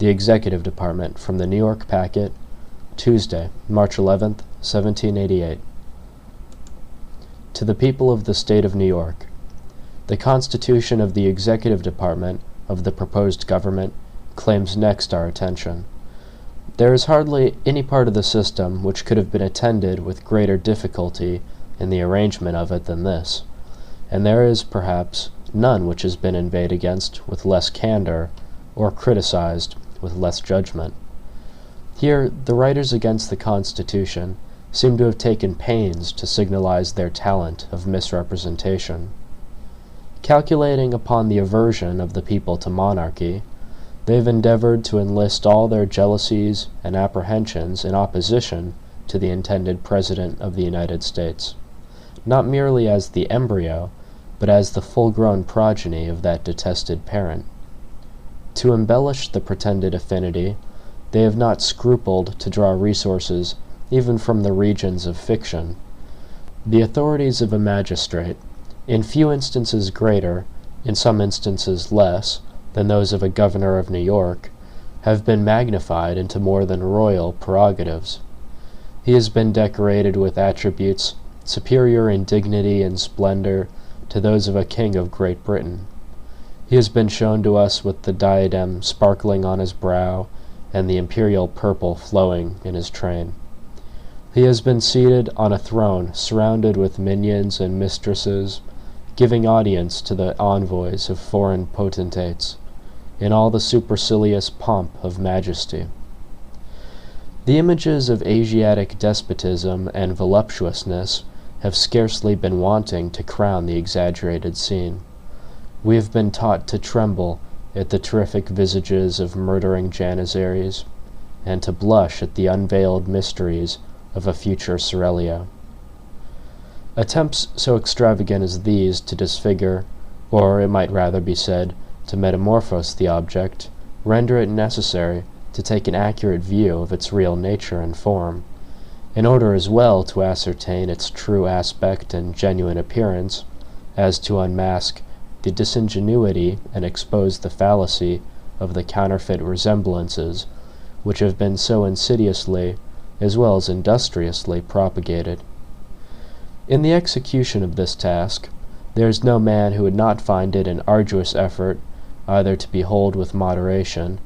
The Executive Department, from the New York Packet, Tuesday, March 11th, 1788. To the People of the State of New York. The Constitution of the Executive Department of the proposed government claims next our attention. There is hardly any part of the system which could have been attended with greater difficulty in the arrangement of it than this, and there is, perhaps, none which has been inveighed against with less candor, or criticized with less judgment. Here the writers against the Constitution seem to have taken pains to signalize their talent of misrepresentation. Calculating upon the aversion of the people to monarchy, they have endeavored to enlist all their jealousies and apprehensions in opposition to the intended President of the United States, not merely as the embryo, but as the full-grown progeny of that detested parent. To embellish the pretended affinity, they have not scrupled to draw resources even from the regions of fiction. The authorities of a magistrate, in few instances greater, in some instances less, than those of a governor of New York, have been magnified into more than royal prerogatives. He has been decorated with attributes superior in dignity and splendor to those of a king of Great Britain. He has been shown to us with the diadem sparkling on his brow and the imperial purple flowing in his train. He has been seated on a throne surrounded with minions and mistresses, giving audience to the envoys of foreign potentates, in all the supercilious pomp of majesty. The images of Asiatic despotism and voluptuousness have scarcely been wanting to crown the exaggerated scene. We have been taught to tremble at the terrific visages of murdering Janissaries, and to blush at the unveiled mysteries of a future Sorelio. Attempts so extravagant as these to disfigure, or it might rather be said, to metamorphose the object, render it necessary to take an accurate view of its real nature and form, in order as well to ascertain its true aspect and genuine appearance, as to unmask the disingenuity and expose the fallacy of the counterfeit resemblances which have been so insidiously as well as industriously propagated. In the execution of this task, there is no man who would not find it an arduous effort either to behold with moderation,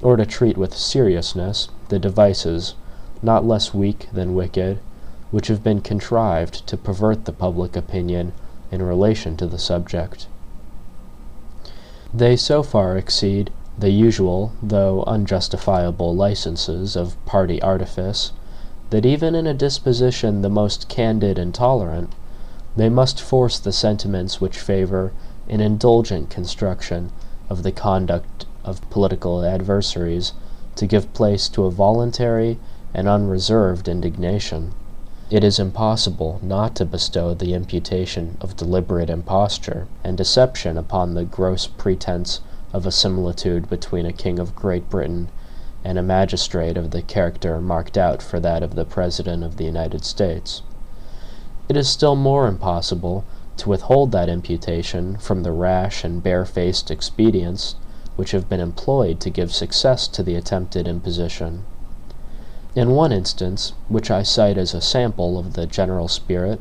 or to treat with seriousness the devices, not less weak than wicked, which have been contrived to pervert the public opinion in relation to the subject. They so far exceed the usual, though unjustifiable, licenses of party artifice, that even in a disposition the most candid and tolerant, they must force the sentiments which favor an indulgent construction of the conduct of political adversaries to give place to a voluntary and unreserved indignation. It is impossible not to bestow the imputation of deliberate imposture and deception upon the gross pretense of a similitude between a king of Great Britain and a magistrate of the character marked out for that of the President of the United States. It is still more impossible to withhold that imputation from the rash and barefaced expedients which have been employed to give success to the attempted imposition. In one instance, which I cite as a sample of the general spirit,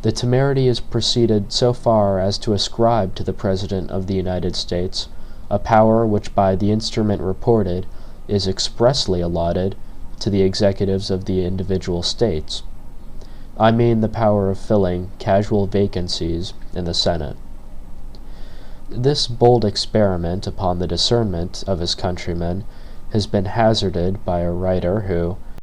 the temerity is proceeded so far as to ascribe to the President of the United States a power which by the instrument reported is expressly allotted to the executives of the individual states. I mean the power of filling casual vacancies in the Senate. This bold experiment upon the discernment of his countrymen has been hazarded by a writer who,